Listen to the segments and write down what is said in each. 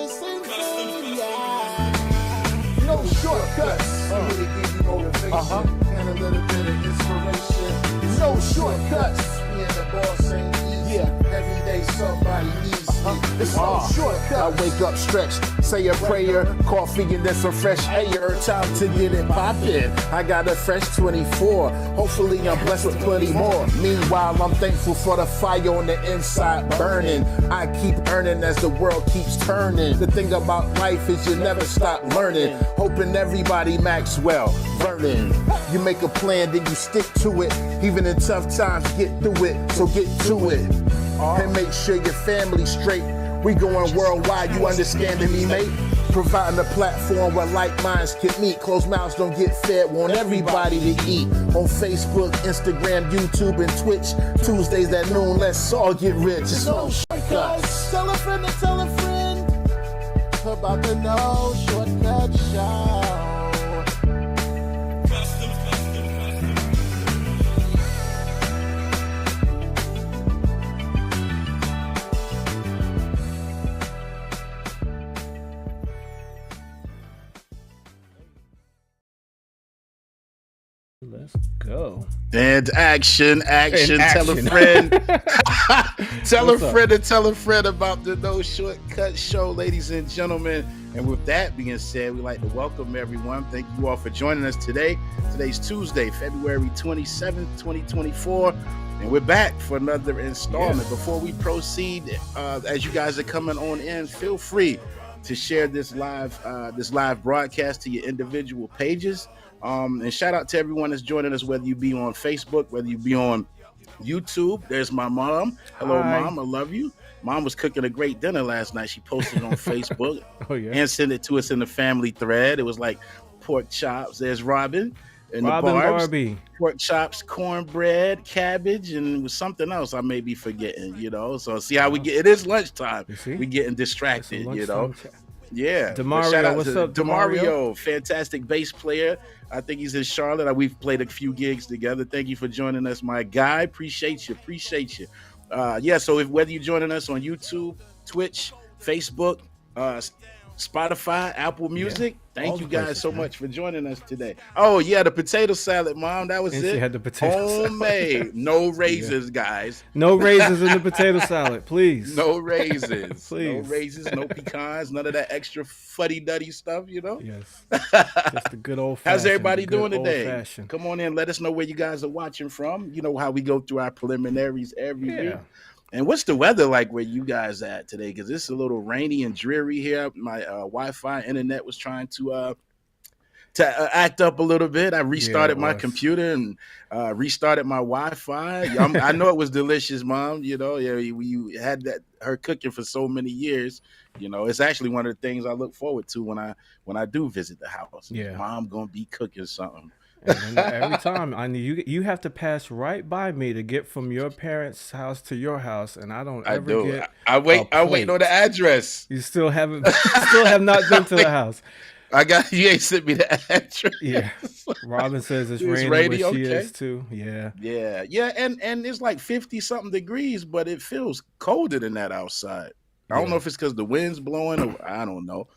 citizen, yeah. No shortcuts. I'm here to give you motivation and a little bit of inspiration. No shortcuts. Me and the boss ain't easy. Every day somebody needs me. It's no shortcuts. I wake up stretched, say a prayer, coffee and then some fresh air. Time to get it poppin'. I got a fresh 24. Hopefully I'm blessed with plenty more. Meanwhile, I'm thankful for the fire on the inside burning. I keep earning as the world keeps turning. The thing about life is you never stop learning. Hoping everybody Maxwell, learning. You make a plan, then you stick to it. Even in tough times, get through it. So get to it. And make sure your family's straight. We going worldwide, you understanding me, mate? Providing a platform where like minds can meet. Closed mouths don't get fed, want everybody to eat. On Facebook, Instagram, YouTube, and Twitch. Tuesdays at noon, let's all get rich. It's no shortcuts. Tell a friend to tell a friend about the No Shortcut Show. Let's go. And action. Tell a friend. Tell a friend to tell a friend about the No Shortcut Show, ladies and gentlemen. And with that being said, we'd like to welcome everyone. Thank you all for joining us today. Today's Tuesday, February 27th, 2024. And we're back for another installment. Yes. Before we proceed, as you guys are coming on in, feel free to share this live broadcast to your individual pages. And shout out to everyone that's joining us, whether you be on Facebook, whether you be on YouTube. There's my mom. Hello, Hi. Mom. I love you. Mom was cooking a great dinner last night. She posted it on Facebook and sent it to us in the family thread. It was like pork chops. There's Robin and the Barbs. Barbie. Pork chops, cornbread, cabbage, and with something else I may be forgetting, So see how we get. It is lunchtime. We getting distracted, Yeah. Demario, what's up, Demario? Fantastic bass player. I think he's in Charlotte. We've played a few gigs together. Thank you for joining us, my guy. Appreciate you. So whether you're joining us on YouTube, Twitch, Facebook, Spotify, Apple Music, thank you guys so much for joining us today. Oh yeah, the potato salad, Mom. That was it. She had the potato homemade. No raisins, guys. No raisins in the potato salad, please. No raisins. Please. No raisins, no pecans, none of that extra fuddy-duddy stuff, Yes. Just the good old fashioned. How's everybody doing today? Come on in, let us know where you guys are watching from. You know how we go through our preliminaries every week. And what's the weather like where you guys at today? Because it's a little rainy and dreary here. My Wi-Fi internet was trying to act up a little bit. I restarted my computer and restarted my Wi-Fi. I know it was delicious, Mom. You had her cooking for so many years. It's actually one of the things I look forward to when I do visit the house. Mom gonna be cooking something. And every time you have to pass right by me to get from your parents' house to your house, and I don't ever get. I wait on the address. You still have not been to the house. You ain't sent me the address. Yeah. Robin says it's raining where she is too. Yeah. And it's like 50 something degrees, but it feels colder than that outside. I don't know if it's because the wind's blowing or I don't know.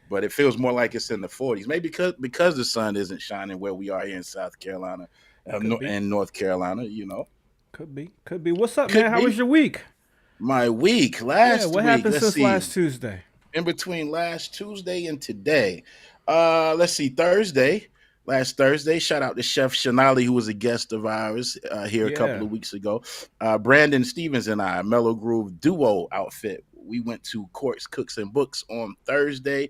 But it feels more like it's in the 40s. Maybe because the sun isn't shining where we are here in South Carolina and North Carolina, Could be. What's up, man? How was your week? My week last week. What happened since last Tuesday? In between last Tuesday and today. Let's see, last Thursday, shout out to Chef Shanali, who was a guest of ours here a couple of weeks ago. Brandon Stevens and I, Mellow Groove duo outfit. We went to Courts, Cooks, and Books on Thursday.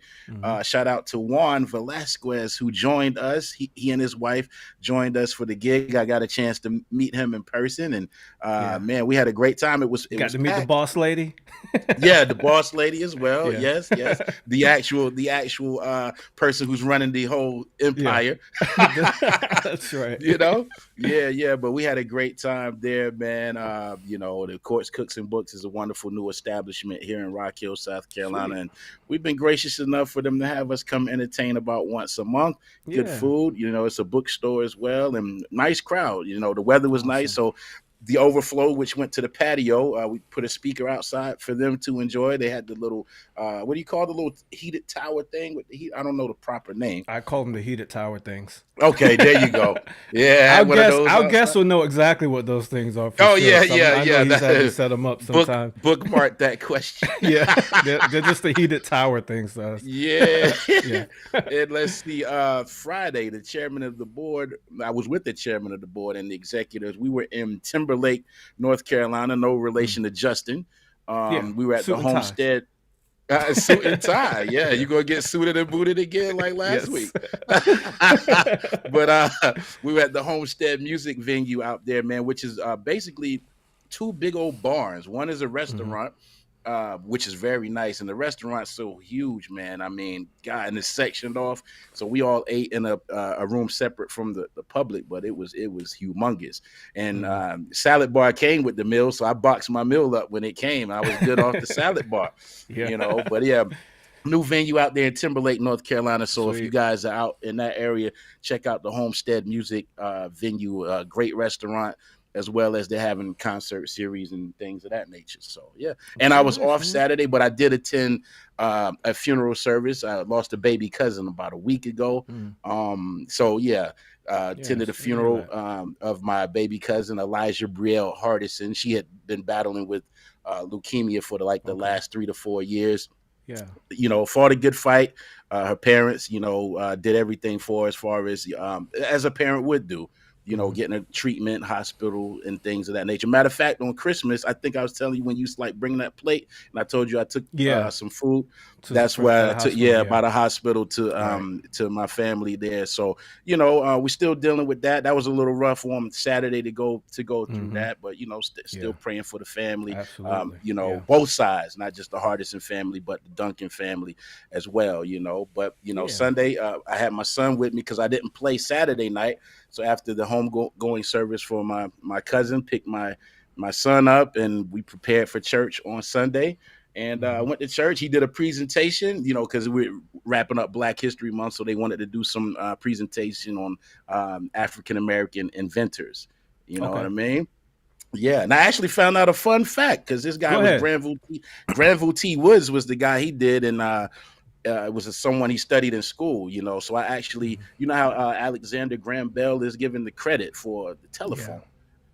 Shout out to Juan Velasquez, who joined us. He and his wife joined us for the gig. I got a chance to meet him in person, and man, we had a great time. It was got to meet the boss lady. The boss lady as well. Yes. The actual person who's running the whole empire. That's right. But we had a great time there, man. The Courts, Cooks, and Books is a wonderful new establishment here in Rock Hill, South Carolina. Sweet. And we've been gracious enough for them to have us come entertain about once a month. Good food. It's a bookstore as well, and nice crowd. The weather was nice, so the overflow, which went to the patio. We put a speaker outside for them to enjoy. They had the little, what do you call the little heated tower thing with the heat? I don't know the proper name. I call them the heated tower things. Okay, there you go. Yeah, I'll one of guess. those I'll outside. guess we'll know exactly what those things are. For Oh sure. I know yeah. he's had to set them up sometime. Bookmark that question. Yeah, they're just the heated tower things. Yeah. Yeah. And let's see. Friday, the chairman of the board. I was with the chairman of the board and the executives. We were in Timberlake, North Carolina. No relation to Justin. We were at the homestead. Suit and tie. Yeah, you're gonna get suited and booted again like last week. But we were at the Homestead Music venue out there, man, which is basically two big old barns. One is a restaurant, which is very nice, and the restaurant's so huge, man. I mean, God, and it's sectioned off, so we all ate in a room separate from the public, but it was humongous. And salad bar came with the meal, so I boxed my meal up when it came. I was good off the salad bar, you know. But yeah, new venue out there in Timberlake, North Carolina. So if you guys are out in that area, check out the Homestead Music venue. Great restaurant, as well as they're having concert series and things of that nature. So yeah, and I was off Saturday, but I did attend a funeral service. I lost a baby cousin about a week ago. So yeah, attended a funeral of my baby cousin Elijah Brielle Hardison. She had been battling with leukemia for the last 3 to 4 years. Yeah, you know, fought a good fight. Her parents, you know, did everything for her as far as a parent would do. You know, getting a treatment, hospital, and things of that nature. Matter of fact, on Christmas, I think I was telling you when you bringing that plate, and I told you I took some food. That's where I took, by the hospital to my family there. So, you know, we're still dealing with that. That was a little rough on Saturday to go through that, but you know, still praying for the family. You know, both sides, not just the Hardison family, but the Duncan family as well. You know, but you know, Sunday I had my son with me because I didn't play Saturday night. So after the homegoing service for my cousin, picked my son up, and we prepared for church on Sunday. And went to church. He did a presentation, you know, because we're wrapping up Black History Month, so they wanted to do some presentation on African American inventors. You know what I mean? Yeah, and I actually found out a fun fact because this guy was Granville T. Woods was the guy he did, and it was someone he studied in school, you know. So I actually, you know how Alexander Graham Bell is given the credit for the telephone.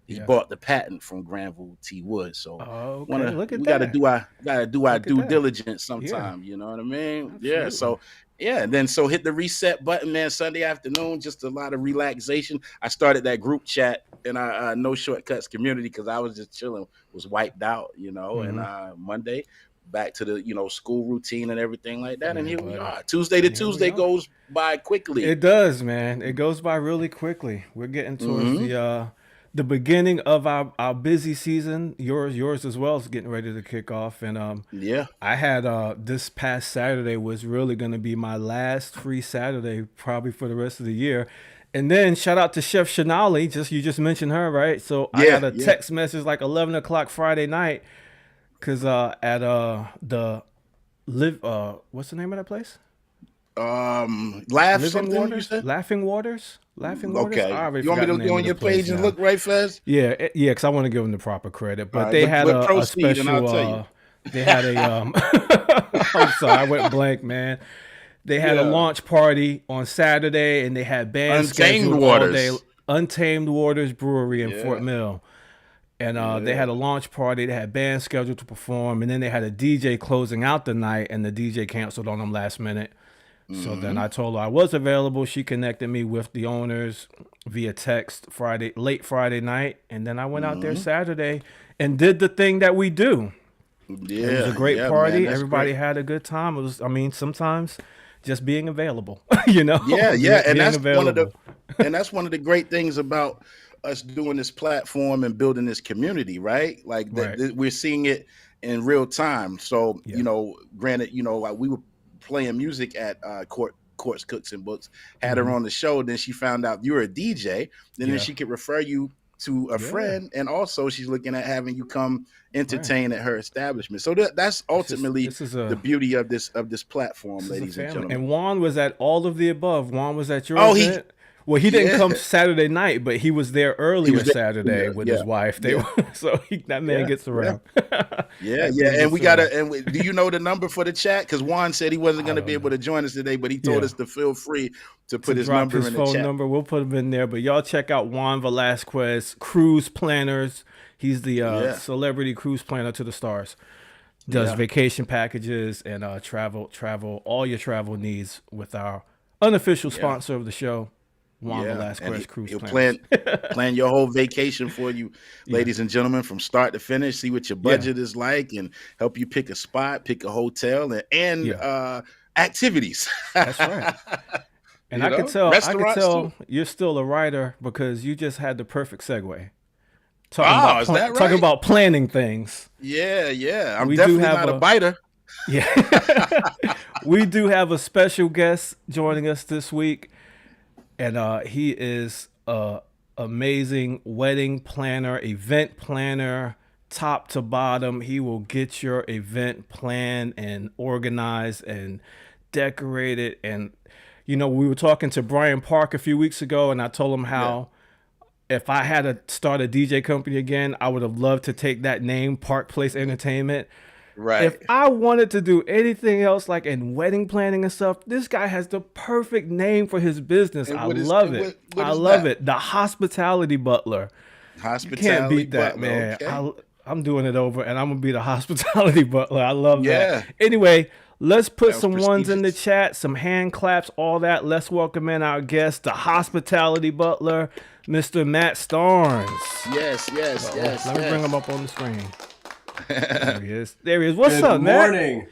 He bought the patent from Granville T. Woods. So we gotta do our due diligence sometime. You know what I mean? Absolutely. Yeah. So and then hit the reset button, man. Sunday afternoon, just a lot of relaxation. I started that group chat in our No Shortcuts community because I was just chilling, was wiped out, you know. And Monday, back to the, you know, school routine and everything like that. And here we are. Tuesday to Tuesday goes by quickly. It does, man. It goes by really quickly. We're getting towards the beginning of our busy season. Yours as well is getting ready to kick off. And I had this past Saturday was really going to be my last free Saturday probably for the rest of the year. And then shout out to Chef Shanali. You just mentioned her, right? So I got a text message like 11 o'clock Friday night. Cause at the what's the name of that place? Laughing Waters. Laughing Waters. Okay. You want me to go on your page and look right fast? Yeah. Cause I want to give them the proper credit. But they had a special. And I'll tell you. They had a. I'm sorry, I went blank, man. They had a launch party on Saturday, and they had bands scheduled all day. Untamed Waters Brewery in Fort Mill. And they had a launch party. They had bands scheduled to perform. And then they had a DJ closing out the night. And the DJ canceled on them last minute. So then I told her I was available. She connected me with the owners via text late Friday night. And then I went out there Saturday and did the thing that we do. Yeah, it was a great party. Man, everybody had a good time. It was, I mean, sometimes just being available, you know? Yeah. And that's one of the great things about us doing this platform and building this community, right? Like we're seeing it in real time. So, you know, granted, you know, we were playing music at Courts, Cooks, and Books, had her on the show. Then she found out you were a DJ. Then she could refer you to a friend. And also she's looking at having you come entertain at her establishment. So that's ultimately the beauty of this platform, ladies and gentlemen. And Juan was at all of the above. Juan was at your event. Well, he didn't come Saturday night, but he was there earlier Saturday with his wife. That man gets around. And we gotta. And do you know the number for the chat? Because Juan said he wasn't going to be able to join us today, but he told us to feel free to put his number in the chat. Phone number. We'll put him in there. But y'all check out Juan Velasquez, Cruise Planners. He's the celebrity cruise planner to the stars. Does vacation packages and travel, all your travel needs with our unofficial sponsor of the show, Juan Velasquez Cruise Planners. Plan your whole vacation for you, ladies and gentlemen, from start to finish. See what your budget is like, and help you pick a spot, pick a hotel, and activities. That's right. And I can tell you're still a writer because you just had the perfect segue. Talking about planning things. Yeah. I'm definitely not a biter. Yeah. We do have a special guest joining us this week, and he is a amazing wedding planner, event planner, top to bottom. He will get your event planned and organized and decorated. And we were talking to Brian Park a few weeks ago, and I told him how if I had to start a DJ company again, I would have loved to take that name, Park Place Entertainment. Right. If I wanted to do anything else, like in wedding planning and stuff, this guy has the perfect name for his business. I love it. I love it. The Hospitality Butler. Hospitality You can't beat that, Butler, man. okay. I'm doing it over, and I'm going to be the Hospitality Butler. I love that. Anyway, let's put some ones in the chat, some hand claps, all that. Let's welcome in our guest, the Hospitality Butler, Mr. Matt Starnes. Yes. Let me bring him up on the screen. There he is. What's up, Matt?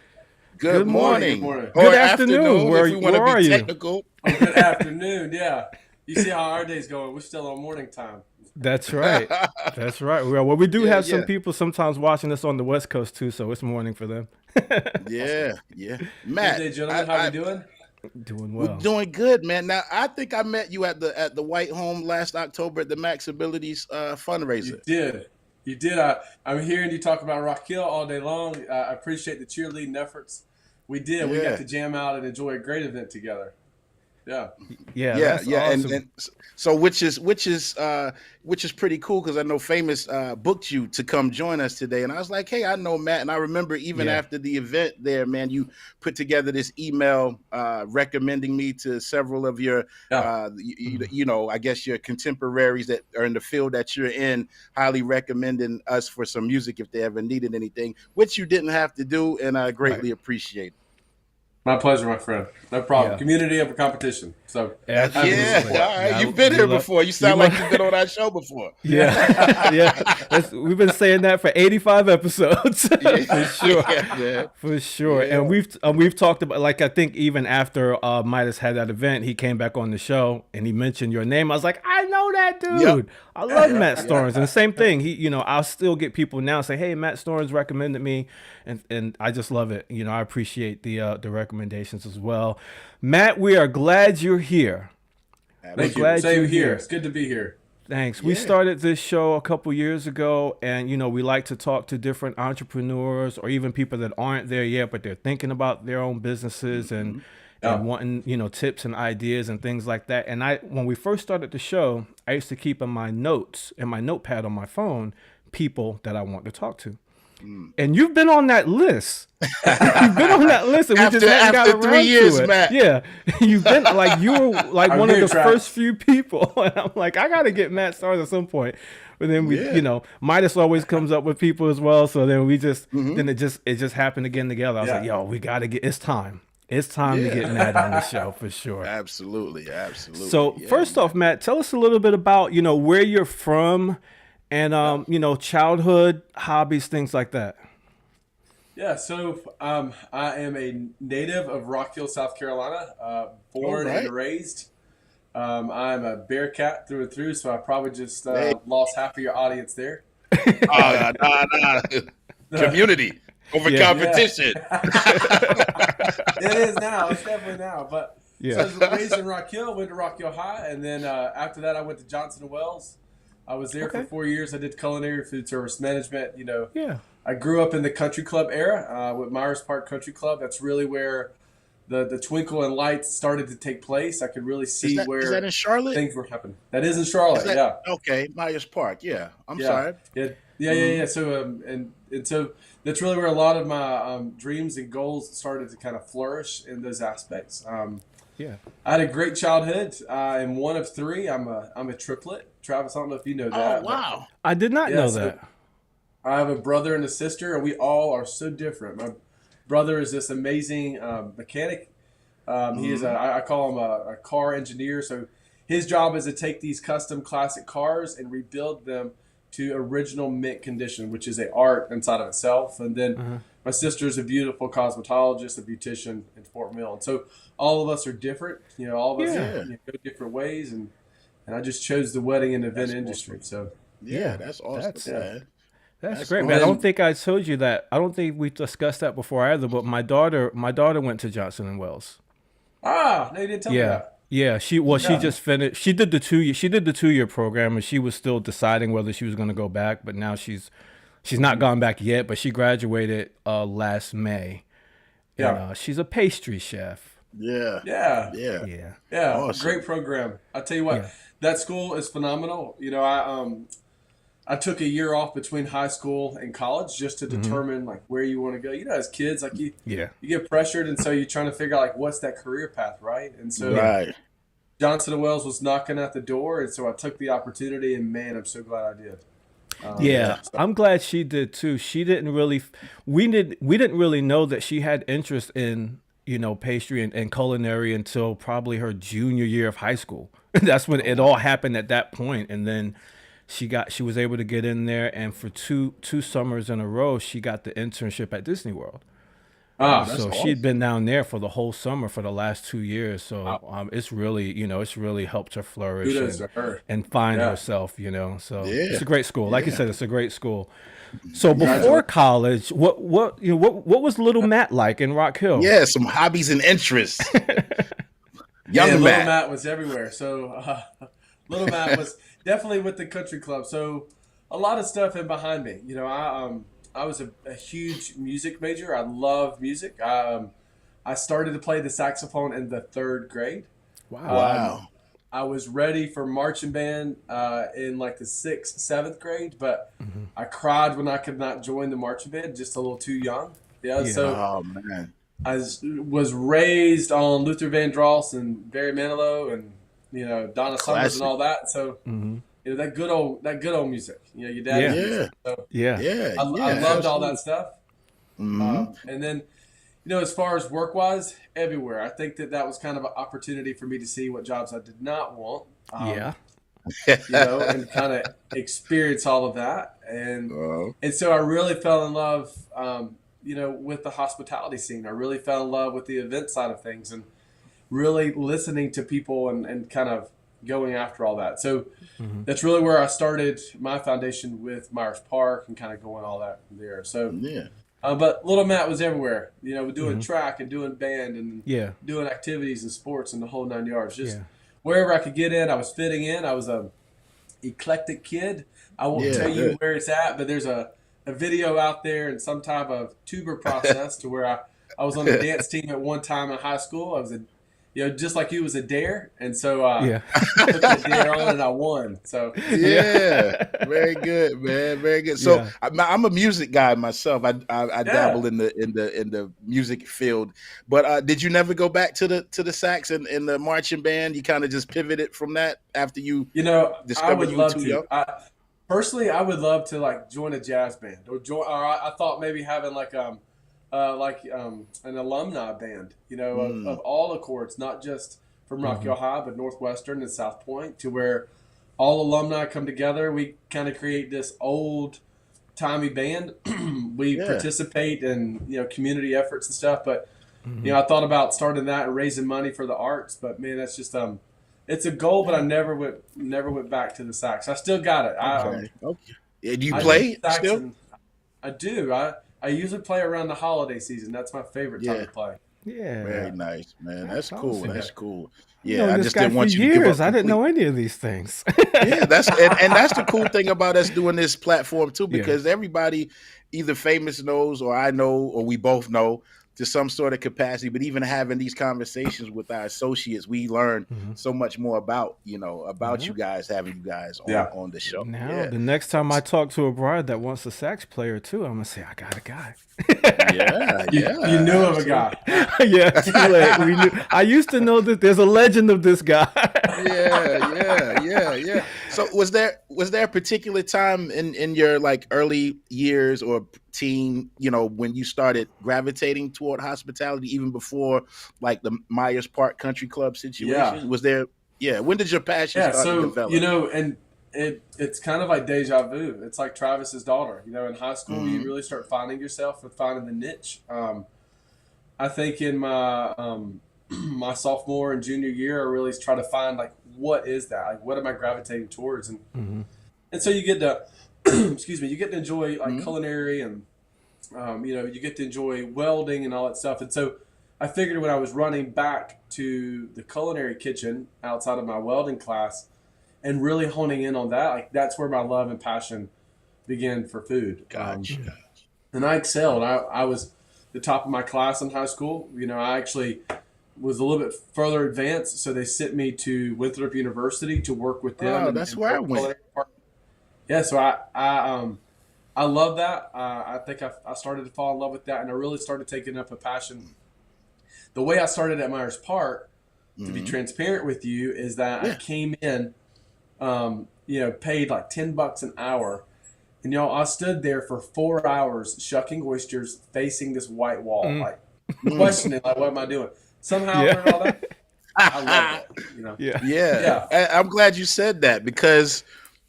Good morning. Good afternoon. Where are you? Technical. Good afternoon. Yeah. You see how our day's going. We're still on morning time. That's right. Well, we do have some people sometimes watching us on the West Coast too, so it's morning for them. Yeah. Matt, good day, gentlemen. How you doing? Doing well. We're doing good, man. Now, I think I met you at the White Home last October at the Max Abilities fundraiser. You did. I'm hearing you talk about Rock Hill all day long. I appreciate the cheerleading efforts. We did. We got to jam out and enjoy a great event together. Yeah. Awesome. And so which is pretty cool because I know Famous booked you to come join us today, and I was like, hey, I know Matt, and I remember even after the event there, man, you put together this email recommending me to several of your I guess your contemporaries that are in the field that you're in, highly recommending us for some music if they ever needed anything, which you didn't have to do, and I greatly appreciate it. My pleasure, my friend. No problem. Yeah. Community over competition. So all right. You've been here before. You sound like you've been on our show before. Yeah. We've been saying that for 85 episodes. For sure. Yeah. And we've talked about, like, I think even after Midas had that event, he came back on the show and he mentioned your name. I was like, I know that dude. Yep. I love Matt Starnes. And the same thing. He, I'll still get people now say, hey, Matt Starnes recommended me, and I just love it. I appreciate the recommendations as well. Matt, we are glad you're here. Thank you. Same here. It's good to be here. Thanks. We started this show a couple years ago, and we like to talk to different entrepreneurs or even people that aren't there yet, but they're thinking about their own businesses and wanting tips and ideas and things like that. And when we first started the show, I used to keep in my notes and my notepad on my phone people that I want to talk to. And you've been on that list. You've been on that list, and we just haven't got around 3 years, to it. Matt. Yeah, you've been you were one of the first few people, and I'm like, I got to get Matt Starnes at some point. But then we, Midas always comes up with people as well. So then we just, then it just happened again together. I was like, yo, we got to get. It's time. It's time to get Matt on the show for sure. Absolutely. So first off, Matt, tell us a little bit about where you're from. And, childhood hobbies, things like that. Yeah, so I am a native of Rock Hill, South Carolina, born and raised. I'm a Bearcat through and through, so I probably just lost half of your audience there. Community over competition. It is now. It's definitely now. But so I was raised in Rock Hill, went to Rock Hill High, and then after that I went to Johnson & Wells. I was there for 4 years. I did culinary food service management. I grew up in the country club era with Myers Park Country Club. That's really where the twinkle and lights started to take place. I could really see is where that in Charlotte? things were happening. That is in Charlotte. Yeah. Okay, Myers Park. Yeah. I'm sorry. Yeah. So and so that's really where a lot of my dreams and goals started to kind of flourish in those aspects. I had a great childhood. I'm one of three. I'm a triplet. Travis, I don't know if you know that. Oh wow! I did not know that. I have a brother and a sister, and we all are so different. My brother is this amazing mechanic. He is I call him a car engineer. So his job is to take these custom classic cars and rebuild them to original mint condition, which is an art inside of itself. And then my sister's a beautiful cosmetologist, a beautician in Fort Mill. And so all of us are different. All of us go different ways. And I just chose the wedding and event industry. So that's awesome. That's great, man. I don't think I told you that. I don't think we discussed that before either. But my daughter went to Johnson and Wales. No, you didn't tell me that. Yeah, she just finished. She did the 2-year program, and she was still deciding whether she was going to go back. But now she's not gone back yet. But she graduated last May. And, she's a pastry chef. Yeah. Awesome. Great program. I tell you what, that school is phenomenal. I took a year off between high school and college just to determine like where you want to go. As kids, like you get pressured, and so you're trying to figure out like what's that career path, right? And so Johnson & Wales was knocking at the door, and so I took the opportunity, and man, I'm so glad I did. I'm glad she did too. She didn't really, we didn't really know that she had interest in pastry and culinary until probably her junior year of high school. That's when it all happened at that point, and then she was able to get in there, and for two summers in a row, she got the internship at Disney World. So awesome. She'd been down there for the whole summer for the last 2 years. So it's really, it's really helped her flourish and find herself, So it's a great school. Like you said, it's a great school. So before college, what was little Matt like in Rock Hill? Yeah, some hobbies and interests. Little Matt was everywhere. So little Matt was definitely with the country club. So a lot of stuff in behind me. I was a huge music major. I love music. I started to play the saxophone in the 3rd grade. Wow. I was ready for marching band in like the 6th, 7th grade, but I cried when I could not join the marching band, just a little too young. So man. I was raised on Luther Vandross and Barry Manilow and Donna Summers and all that. So that good old music. Your dad. I loved all that stuff. And then as far as work wise, everywhere. I think that was kind of an opportunity for me to see what jobs I did not want. And kind of experience all of that. And so I really fell in love, with the hospitality scene. I really fell in love with the event side of things and really listening to people and kind of going after all that. So that's really where I started my foundation with Myers Park and kind of going all that from there. So but little Matt was everywhere, doing track and doing band and doing activities and sports and the whole 9 yards. Just wherever I could get in, I was fitting in. I was a eclectic kid. I won't tell you where it's at, but there's a video out there in some type of tuber process to where I was on the dance team at one time in high school. I was just like you, was a dare, and so I took the dare on and I won. So very good, man, very good. So I'm a music guy myself. I dabble in the music field, but did you never go back to the sax and the marching band? You kind of just pivoted from that after you discovered I would you love were too to. young? Personally, I would love to like join a jazz band or I thought maybe having like an alumni band, of all the courts, not just from Rock Hill High, but Northwestern and South Point, to where all alumni come together. We kind of create this old timey band. We participate in, community efforts and stuff. But, I thought about starting that and raising money for the arts. But man, that's just it's a goal. But I never went back to the sax. I still got it. Do you play still? I do. I usually play around the holiday season. That's my favorite time to play. Yeah. Very nice, man. That's cool. Awesome. That's cool. Yeah, I just didn't want you to give up. I didn't know any of these things. That's the cool thing about us doing this platform too, because everybody either famous knows or I know or we both know to some sort of capacity. But even having these conversations with our associates, we learn so much more about you guys, having you guys on the show. Now, the next time I talk to a bride that wants a sax player too, I'm gonna say I got a guy. You knew of a guy. We knew. I used to know that there's a legend of this guy. Yeah. So was there a particular time in your like early years or teen, when you started gravitating toward hospitality, even before like the Myers Park Country Club situation? Was there? Yeah. When did your passion start to develop? And it's kind of like deja vu. It's like Travis's daughter. In high school, you really start finding yourself and finding the niche. I think in my my sophomore and junior year, I really tried to find like, what is that? Like, what am I gravitating towards? And so you get to, you get to enjoy like culinary and, you get to enjoy welding and all that stuff. And so I figured when I was running back to the culinary kitchen outside of my welding class and really honing in on that, like that's where my love and passion began for food. Gotcha. And I excelled. I was the top of my class in high school. I actually was a little bit further advanced, so they sent me to Winthrop University to work with them. Oh, that's where I went. Yeah, so I love that. I think I started to fall in love with that, and I really started taking up a passion. The way I started at Myers Park, to be transparent with you, is that I came in, paid like $10 an hour, and I stood there for 4 hours shucking oysters, facing this white wall, like questioning, like, what am I doing? Somehow I learned all that. I love it. Yeah. I'm glad you said that, because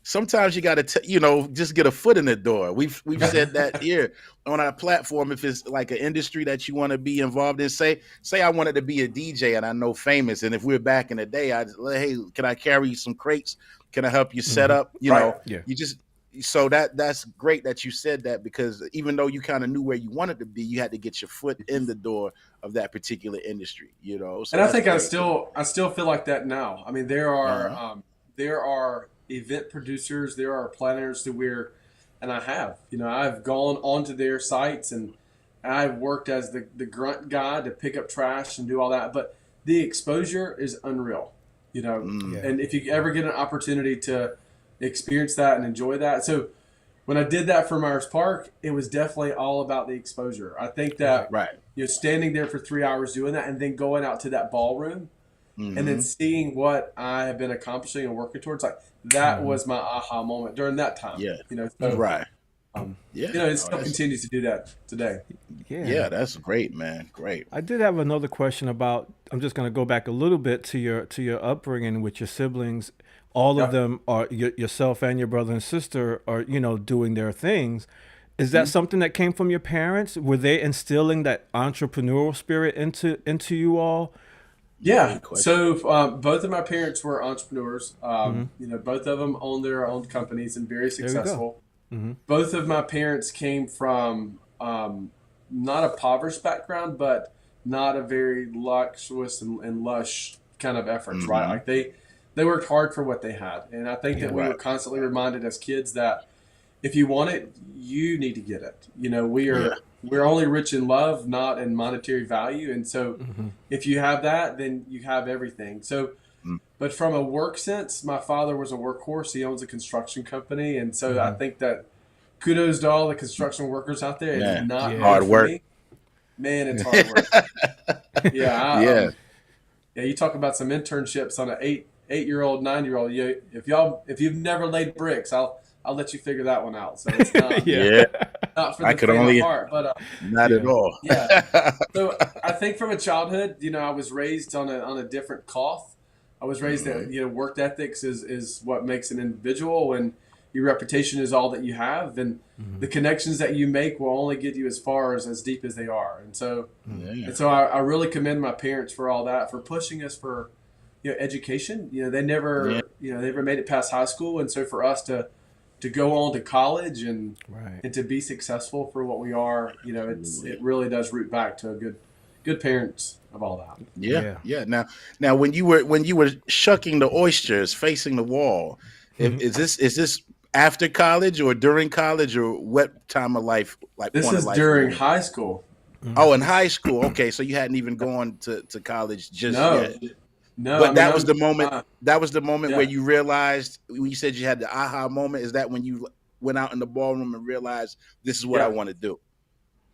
sometimes you got to, just get a foot in the door. We've said that here on our platform. If it's like an industry that you want to be involved in, say I wanted to be a DJ and I know Famous, and if we're back in the day, I'd hey, can I carry some crates? Can I help you set up? You just. So that's great that you said that, because even though you kind of knew where you wanted to be, you had to get your foot in the door of that particular industry, So and I think I still feel like that now. I mean, there are event producers, there are planners and I've gone onto their sites and I've worked as the grunt guy to pick up trash and do all that, but the exposure is unreal, and if you ever get an opportunity to experience that and enjoy that. So when I did that for Myers Park, it was definitely all about the exposure. I think that standing there for 3 hours doing that and then going out to that ballroom and then seeing what I have been accomplishing and working towards, like that was my aha moment during that time. It still continues to do that today. Yeah, that's great, man. Great. I did have another question about, I'm just going to go back a little bit to your upbringing with your siblings. All of them are, yourself and your brother and sister are, doing their things. Is that something that came from your parents? Were they instilling that entrepreneurial spirit into you all? Yeah. So both of my parents were entrepreneurs. Both of them own their own companies and very successful. Both of my parents came from not a impoverished background, but not a very luxurious and lush kind of efforts, right? Like they worked hard for what they had. And I think that we were constantly reminded as kids that if you want it, you need to get it. We're only rich in love, not in monetary value. And so if you have that, then you have everything. So, but from a work sense, my father was a workhorse. He owns a construction company. And so I think that kudos to all the construction workers out there. It's not hard work. Man, it's hard work. You talk about some internships on an 8-year-old, 9-year-old. If you've never laid bricks, I'll let you figure that one out. So it's not, not for the faint of heart, but not at all. So I think from a childhood, I was raised on a different cloth. I was raised that work ethics is what makes an individual, and your reputation is all that you have, and the connections that you make will only get you as far as deep as they are. And so, I really commend my parents for all that, for pushing us for education. They never they never made it past high school, and so for us to go on to college and to be successful for what we are, it really does root back to a good parents of all that. Now when you were shucking the oysters facing the wall, is this after college or during college, or what time of life? Like this is during high school. Oh, in high school. Okay, so you hadn't even gone to college just No, yet. no. But I mean, that was the moment. That was the moment where yeah. you realized. When you said you had the aha moment, is that when you went out in the ballroom and realized this is what I want to do?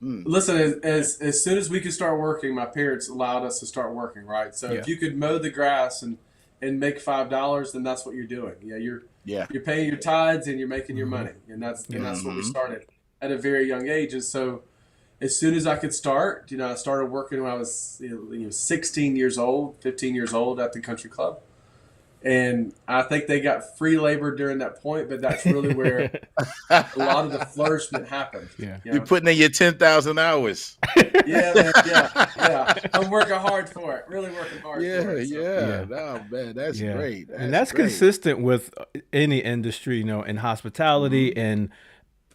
Listen, as soon as we could start working, my parents allowed us to start working. Right. So if you could mow the grass and make $5, then that's what you're doing. You're paying your tithes and you're making your money, and that's what we started at a very young age. And so, as soon as I could start, I started working when I was 16 years old, 15 years old at the country club. And I think they got free labor during that point, but that's really where a lot of the flourishment happened. Yeah. You're putting in your 10,000 hours. Yeah, man. Yeah. I'm working hard for it. Really working hard for it. So. Yeah. No, man, that's great. That's consistent with any industry, in hospitality and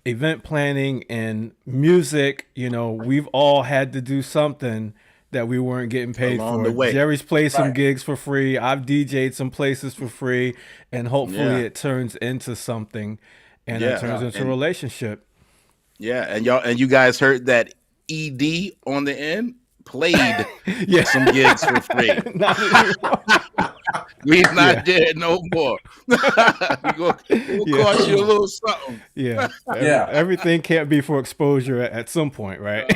event planning and music. We've all had to do something that we weren't getting paid Along for. the way. Jerry's played some gigs for free. I've DJ'd some places for free, and hopefully it turns into something, and it turns into a relationship. Yeah, and you guys heard that ED on the end played some gigs for free. We're not there no more. We'll cost you a little something. Everything can't be for exposure at some point, right?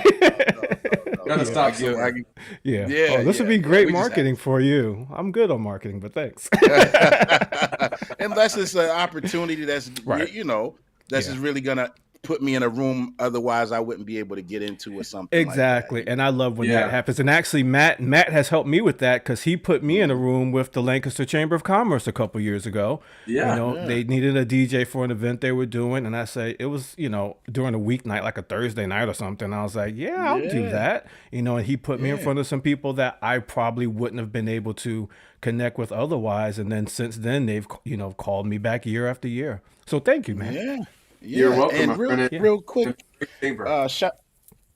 Gotta stop doing. This would be great marketing for you. I'm good on marketing, but thanks. Unless it's an opportunity that's that's just really gonna put me in a room otherwise I wouldn't be able to get into or something. Exactly. Like that. And I love when that happens. And actually Matt has helped me with that, because he put me in a room with the Lancaster Chamber of Commerce a couple years ago. They needed a DJ for an event they were doing, and I say it was during a weeknight, like a Thursday night or something. I was like, I'll do that. And he put me in front of some people that I probably wouldn't have been able to connect with otherwise. And then since then they've called me back year after year. So thank you, man. You're welcome. And real quick, I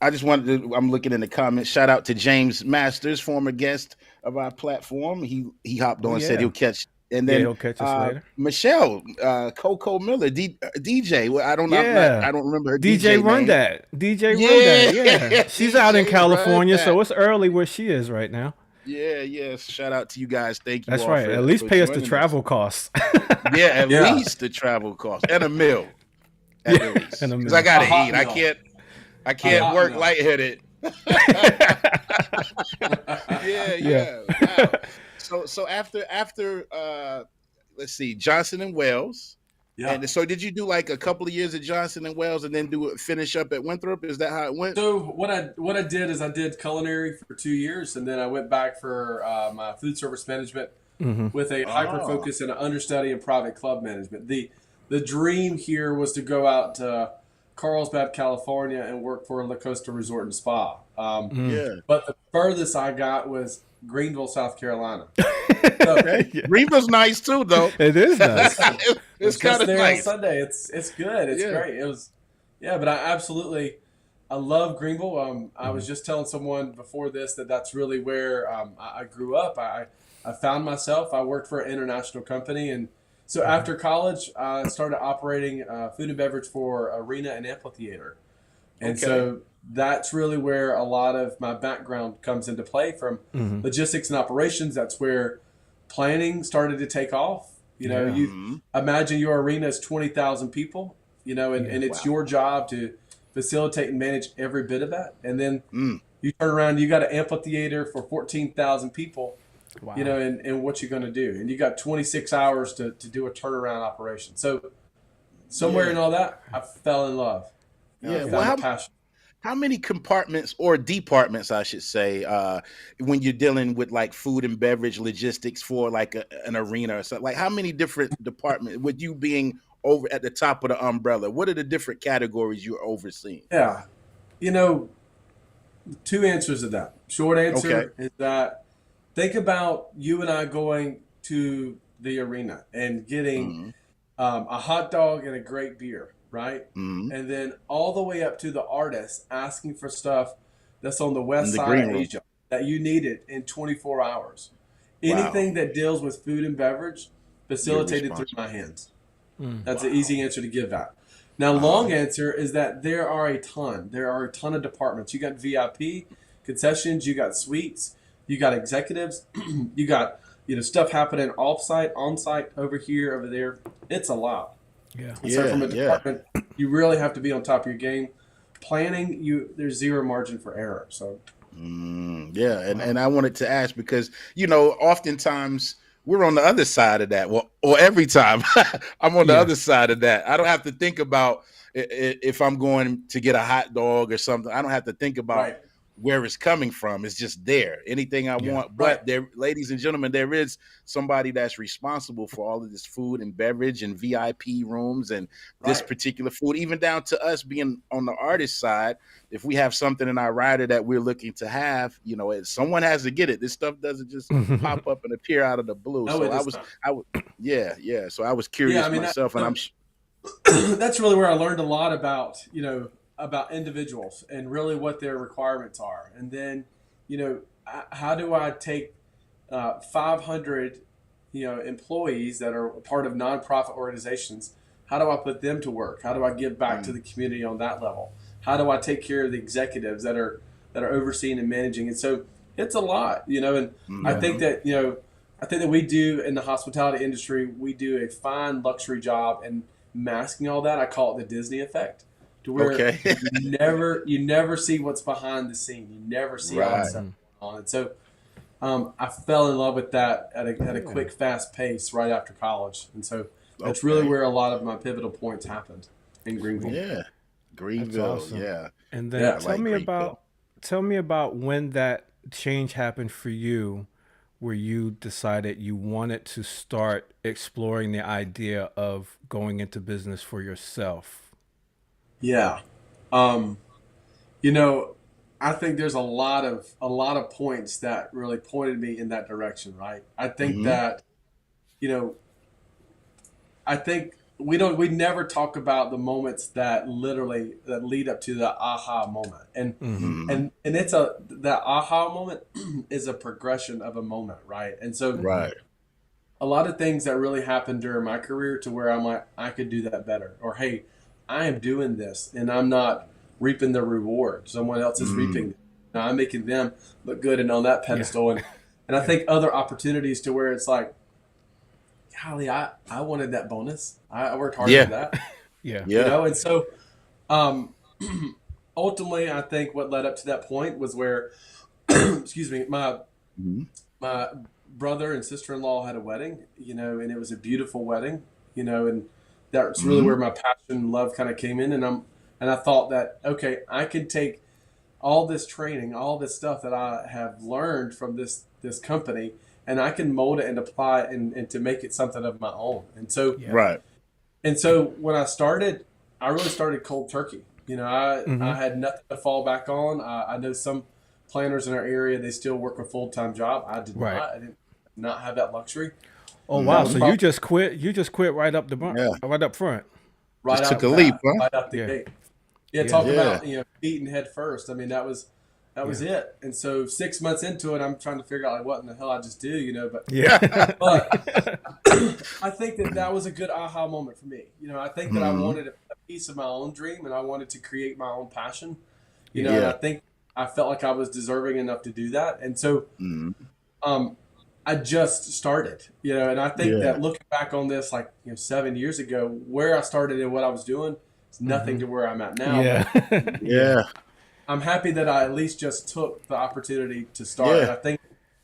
just wanted to. I'm looking in the comments. Shout out to James Masters, former guest of our platform. He hopped on, said he'll catch, and then he'll catch us later. Michelle, Coco Miller, DJ. Well, I don't know. I don't remember her DJ Run name. That. DJ Run That. She's out in California, so it's early where she is right now. Yeah. Shout out to you guys. Thank you. That's right. At least pay us the travel costs. At least the travel costs and a meal. Because I gotta eat. I can't work lightheaded. Wow. So after let's see, Johnson and Wales. Yeah. And so did you do like a couple of years at Johnson and Wales and then finish up at Winthrop? Is that how it went? So what I did is I did culinary for 2 years, and then I went back for my food service management with a hyper focus and an understudy in private club management. The dream here was to go out to Carlsbad, California, and work for La Costa Resort and Spa. But the furthest I got was Greenville, South Carolina. So, Greenville's nice too, though. It is nice. it's kind of nice. On Sunday, it's good. It's great. It was, but I love Greenville. I was just telling someone before this that's really where I grew up. I found myself. I worked for an international company, and so after college, I started operating food and beverage for arena and amphitheater. And so that's really where a lot of my background comes into play, from logistics and operations. That's where planning started to take off. You imagine your arena is 20,000 people, and it's your job to facilitate and manage every bit of that. And then you turn around, you got an amphitheater for 14,000 people. Wow. And what you're going to do. And you got 26 hours to do a turnaround operation. So somewhere in all that, I fell in love. How many compartments or departments, I should say, when you're dealing with like food and beverage logistics for like an arena or something? Like how many different departments, with you being over at the top of the umbrella, what are the different categories you're overseeing? Yeah. 2 answers to that. Short answer is that think about you and I going to the arena and getting a hot dog and a great beer, right? And then all the way up to the artist asking for stuff that's on the west side of Asia that you needed in 24 hours. Anything that deals with food and beverage facilitated through my hands. That's an easy answer to give that. Now, long answer is that there are a ton. There are a ton of departments. You got VIP, concessions, you got suites, you got executives, you got stuff happening off-site, on-site, over here, over there. It's a lot. Yeah. And so from a department, you really have to be on top of your game. Planning, there's zero margin for error. So. And I wanted to ask because oftentimes we're on the other side of that. Well, or every time I'm on the other side of that. I don't have to think about if I'm going to get a hot dog or something. I don't have to think about where it's coming from. It's just there. Anything I want. But there, ladies and gentlemen, there is somebody that's responsible for all of this food and beverage and VIP rooms and this particular food, even down to us being on the artist side. If we have something in our rider that we're looking to have, someone has to get it. This stuff doesn't just pop up and appear out of the blue. No, So So I was curious myself, and I'm. That's really where I learned a lot about individuals and really what their requirements are. And then, how do I take 500, employees that are part of nonprofit organizations? How do I put them to work? How do I give back to the community on that level? How do I take care of the executives that are overseeing and managing? And so it's a lot, and I think that, we do in the hospitality industry, we do a fine luxury job in masking all that. I call it the Disney effect. To where you never see what's behind the scene. You never see all that stuff on. And so I fell in love with that at a quick, fast pace right after college. And so that's really where a lot of my pivotal points happened in Greenville. Yeah, Greenville. Awesome. Yeah. And then tell me about when that change happened for you, where you decided you wanted to start exploring the idea of going into business for yourself. Yeah. I think there's a lot of points that really pointed me in that direction, right? I think that, I think we never talk about the moments that lead up to the aha moment. And it's that aha moment is a progression of a moment, right? And so a lot of things that really happened during my career to where I'm like, I could do that better, or, hey, I am doing this and I'm not reaping the reward. Someone else is reaping. Now I'm making them look good and on that pedestal. And I think other opportunities to where it's like, golly, I wanted that bonus. I worked hard for that. And so ultimately, I think what led up to that point was where, excuse me, my brother and sister-in-law had a wedding, and it was a beautiful wedding, and that's really where my passion and love kind of came in. And I thought that, okay, I can take all this training, all this stuff that I have learned from this company, and I can mold it and apply it and to make it something of my own. And so, And so when I started, I really started cold turkey. I had nothing to fall back on. I know some planners in our area, they still work a full-time job. I did not. I did not have that luxury. Oh wow! So you just quit? You just quit right up the right up front. Right, just took a leap, right out the gate. Talk about feet and head first. I mean, that was it. And so 6 months into it, I'm trying to figure out like what in the hell I just do, But but I think that was a good aha moment for me. I think that I wanted a piece of my own dream, and I wanted to create my own passion. And I think I felt like I was deserving enough to do that, and so I just started, and I think that looking back on this, 7 years ago, where I started and what I was doing is nothing to where I'm at now. I'm happy that I at least just took the opportunity to start. And I think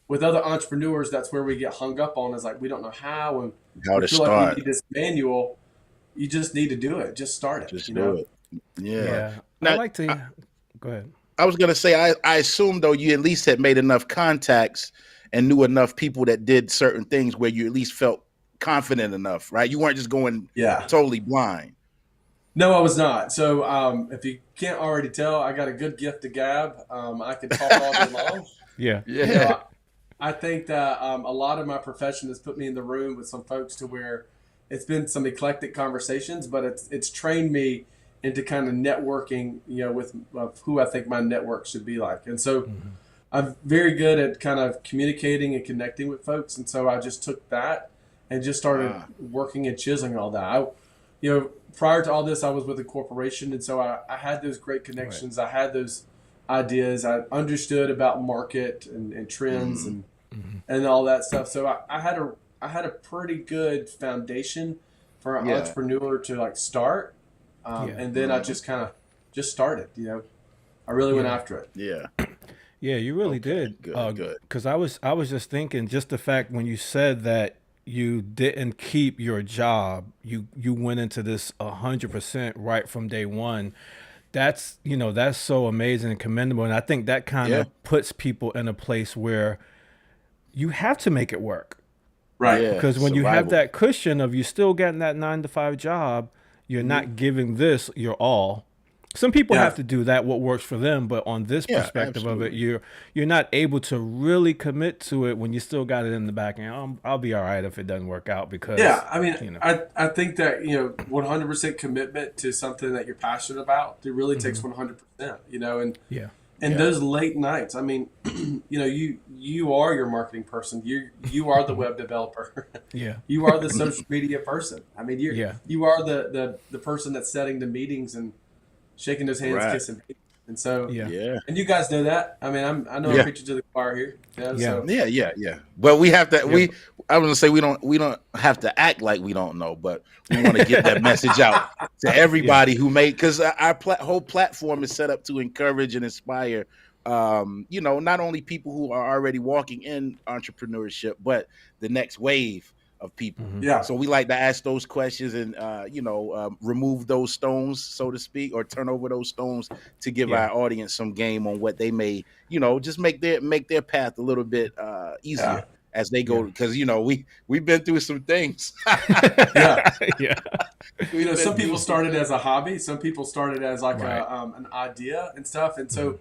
with other entrepreneurs, that's where we get hung up on is we don't know how and to start. Like we need this manual. You just need to do it. Just start it. Just do it. Yeah. Now, I'd like to go ahead. I was going to say, I assume though you at least had made enough contacts and knew enough people that did certain things where you at least felt confident enough, right? You weren't just going totally blind. No, I was not. So if you can't already tell, I got a good gift to gab. I can talk all day long. I think that a lot of my profession has put me in the room with some folks to where it's been some eclectic conversations, but it's trained me into kind of networking, with who I think my network should be like. And so I'm very good at kind of communicating and connecting with folks. And so I just took that and just started working and chiseling all that. prior to all this, I was with a corporation, and so I had those great connections. Right. I had those ideas. I understood about market and trends and all that stuff. So I had a pretty good foundation for an entrepreneur to like start, and then I just kind of started. I really went after it. Yeah. Yeah, you really did. Good. Because I was just thinking, just the fact when you said that you didn't keep your job, you went into this 100% right from day one. That's that's so amazing and commendable, and I think that kind of puts people in a place where you have to make it work, right? Because when you have that cushion of you still getting that 9-to-5 job, you're not giving this your all. Some people have to do that, what works for them, but on this perspective of it, you're not able to really commit to it when you still got it in the back. And I'll be all right if it doesn't work out because I think that 100% commitment to something that you're passionate about, it really takes 100%. And those late nights, I mean, you are your marketing person. You are the web developer. You are the social media person. I mean, you are the person that's setting the meetings and shaking those hands, kissing people. And so, and you guys know that. I mean, I know I'm preaching to the choir here. But we have to. I was gonna say we don't have to act like we don't know, but we want to get that message out to everybody who because our whole platform is set up to encourage and inspire. Not only people who are already walking in entrepreneurship, but the next wave of people. So we like to ask those questions and remove those stones, so to speak, or turn over those stones to give our audience some game on what they may, just make their path a little bit easier as they go, because we've been through some things. Some people started as a hobby, some people started as like an idea and stuff, and so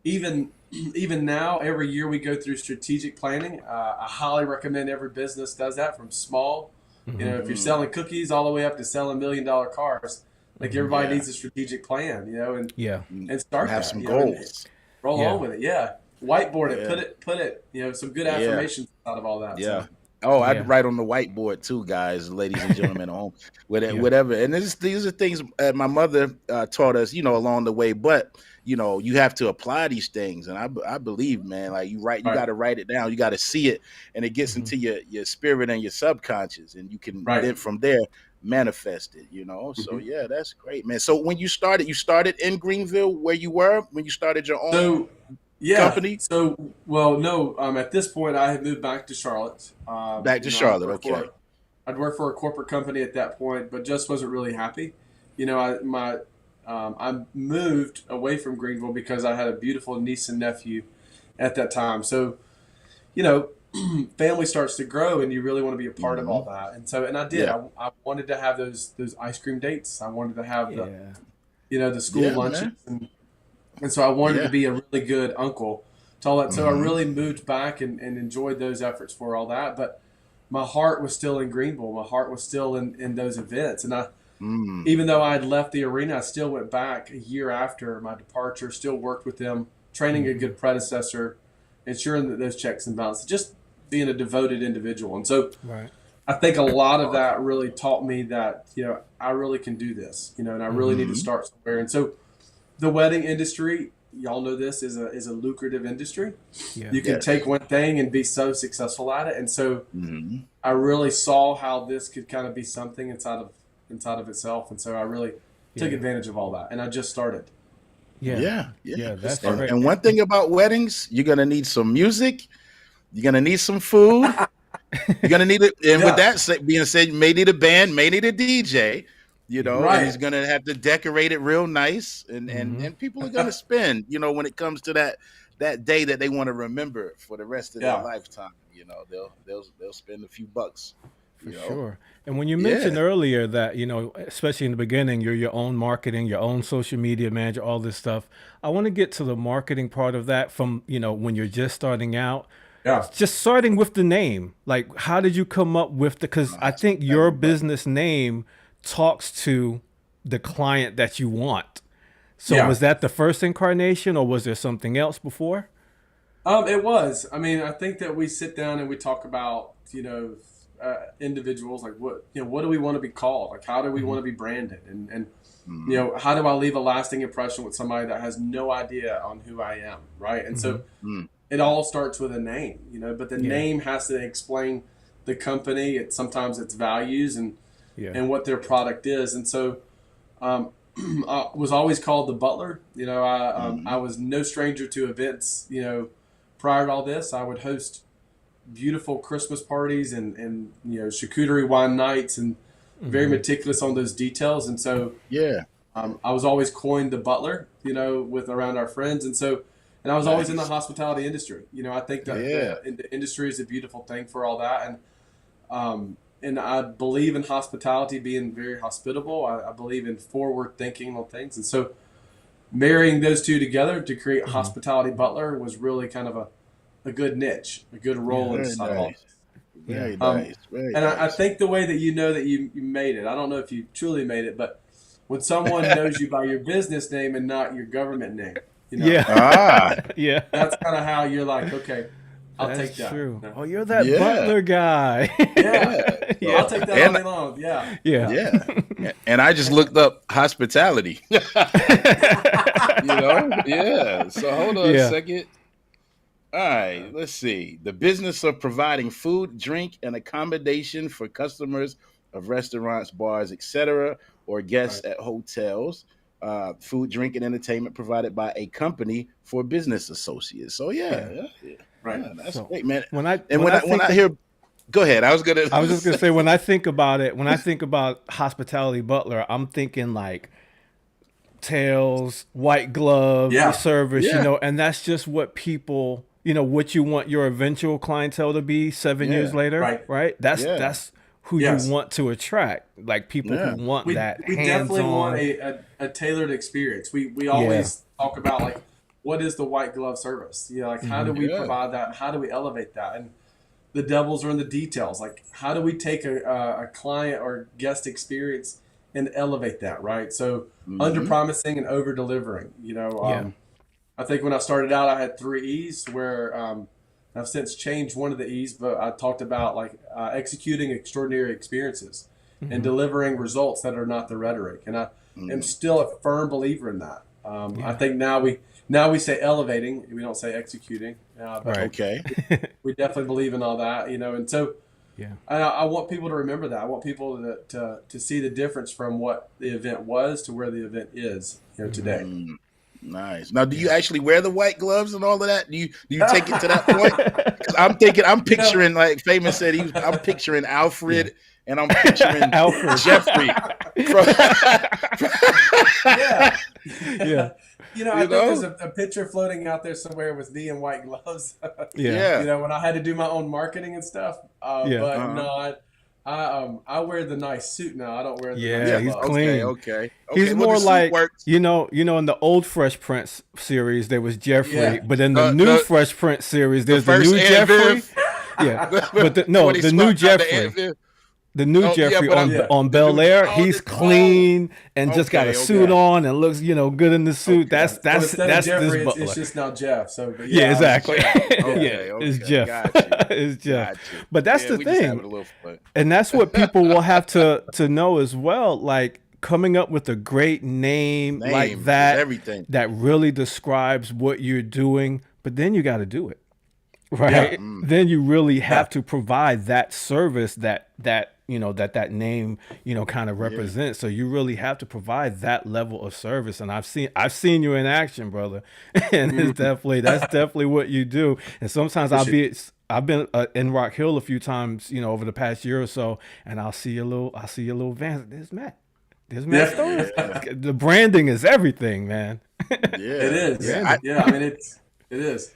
even now, every year we go through strategic planning. I highly recommend every business does that, from small, if you're selling cookies all the way up to selling $1 million cars. Like everybody needs a strategic plan, and start have some goals. Roll on with it, whiteboard it, put it, some good affirmations out of all that. Yeah. So. I'd write on the whiteboard too, guys, ladies and gentlemen at home, whatever. And these are things my mother taught us, along the way. But you have to apply these things, and I believe, man, like you got to write it down, you got to see it, and it gets into your spirit and your subconscious, and you can then from there manifest it. So that's great, man. So when you started in Greenville, where you were when you started your own. Company? So, no. At this point, I had moved back to Charlotte. Charlotte, okay. I'd worked for a corporate company at that point, but just wasn't really happy. I moved away from Greenville because I had a beautiful niece and nephew at that time. So, family starts to grow, and you really want to be a part of all that. And so, and I did. I wanted to have those ice cream dates. I wanted to have the school lunches and so I wanted to be a really good uncle to all that. So I really moved back and enjoyed those efforts for all that. But my heart was still in Greenville. My heart was still in those events. And even though I had left the arena, I still went back a year after my departure, still worked with them, training a good predecessor, ensuring that those checks and balances, just being a devoted individual. And so I think a lot of that really taught me that, I really can do this, and I really need to start somewhere. And so the wedding industry, y'all know this, is a lucrative industry. You can take one thing and be so successful at it. And so I really saw how this could kind of be something inside of itself. And so I really took advantage of all that. And I just started. That's great. And one thing about weddings, you're going to need some music. You're going to need some food. You're going to need it. And with that being said, you may need a band, may need a DJ. And he's going to have to decorate it real nice. And people are going to spend, when it comes to that day that they want to remember for the rest of their lifetime, they'll spend a few bucks. For sure. And when you mentioned earlier that, especially in the beginning, you're your own marketing, your own social media manager, all this stuff. I want to get to the marketing part of that from, when you're just starting out. Just starting with the name. Like, how did you come up with because I think your business name talks to the client that you want. So was that the first incarnation, or was there something else before? It was. I mean, I think that we sit down and we talk about, individuals, like what do we want to be called? Like how do we want to be branded? And how do I leave a lasting impression with somebody that has no idea on who I am, right? And so it all starts with a name, but the name has to explain the company. Sometimes its values and what their product is. And so I was always called the Butler. I was no stranger to events. Prior to all this, I would host beautiful Christmas parties and charcuterie wine nights and very meticulous on those details. And so I was always coined the Butler, with around our friends. And I was always in the hospitality industry. I think that the industry is a beautiful thing for all that. And I believe in hospitality being very hospitable. I believe in forward thinking on things. And so marrying those two together to create Hospitality Butler was really kind of a good niche, a good role inside all this. Very nice. Very and nice. I think the way that that you made it, I don't know if you truly made it, but when someone knows you by your business name and not your government name, yeah, that's kind of how you're like, okay, I'll take that. True. Oh, you're that Butler guy. I'll take that all day long. Yeah. And I just looked up hospitality. So hold on a second. All right, let's see. The business of providing food, drink, and accommodation for customers of restaurants, bars, etc., or guests at hotels. Food, drink, and entertainment provided by a company for business associates. So that's great, man. When I hear, go ahead. I was just gonna say when I think about Hospitality Butler, I'm thinking like tails, white glove service, and that's just what people. What you want your eventual clientele to be 7 years later, right? That's who you want to attract, like people who want that. We definitely want a tailored experience. We always talk about like what is the white glove service? Like how do we provide that? How do we elevate that? And the devils are in the details. Like how do we take a client or guest experience and elevate that, right? So under promising and over delivering. I think when I started out, I had 3 E's where I've since changed one of the E's, but I talked about like executing extraordinary experiences and delivering results that are not the rhetoric. And I am still a firm believer in that. I think now we say elevating, we don't say executing. We definitely believe in all that, and so I want people to remember that. I want people to see the difference from what the event was to where the event is today. Nice. Now, do you actually wear the white gloves and all of that? Do you take it to that point? 'Cause I'm picturing like Famous said. I'm picturing Alfred, and I'm picturing Jeffrey. I think there's a picture floating out there somewhere with me in white gloves. When I had to do my own marketing and stuff. But I wear the nice suit now. I don't wear the nice he's gloves. clean. Okay. He's more like in the old Fresh Prince series there was Jeffrey, but in the new Fresh Prince series there's the new Jeffrey. But the new Jeffrey. The new Jeffrey on Bel Air, he's clean and just got a suit on and looks, good in the suit. That's Jeffrey, this Butler. It's just now Jeff. So exactly. It's Jeff. It's Jeff. But that's the thing, and that's what people will have to know as well. Like coming up with a great name like that, everything that really describes what you're doing. But then you got to do it. Right. Then you really have to provide that service that name, kind of represents. So you really have to provide that level of service. And I've seen you in action, brother. And that's definitely what you do. And sometimes I've been in Rock Hill a few times, over the past year or so, and I'll see a little van. There's Matt Starnes. The branding is everything, man. It is. It is.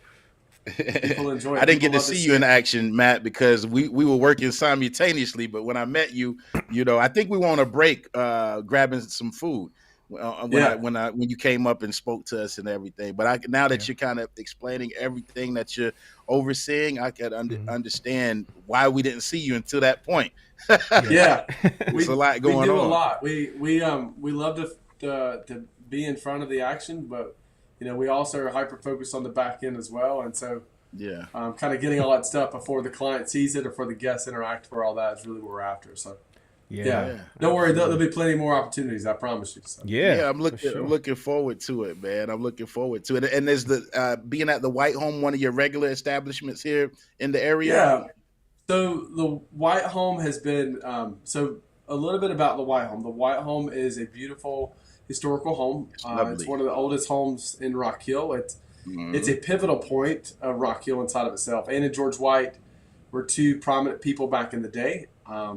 People enjoy it. I didn't get to see you in action, Matt, because we were working simultaneously. But when I met you, I think we were on a break, grabbing some food when you came up and spoke to us and everything. But now that you're kind of explaining everything that you're overseeing, I can understand why we didn't see you until that point. There's a lot going on. We do a lot. We love to be in front of the action, but we also are hyper focused on the back end as well. And so Yeah. Kind of getting all that stuff before the client sees it or before the guests interact for all that is really what we're after. So, yeah. Don't worry, there'll be plenty more opportunities. I promise you. So. Yeah, I'm looking forward to it, man. I'm looking forward to it. And is the being at the White Home one of your regular establishments here in the area? Yeah. So the White Home has been so a little bit about the White Home. The White Home is a beautiful historical home. It's one of the oldest homes in Rock Hill. It's a pivotal point of Rock Hill inside of itself. Anne and George White were two prominent people back in the day.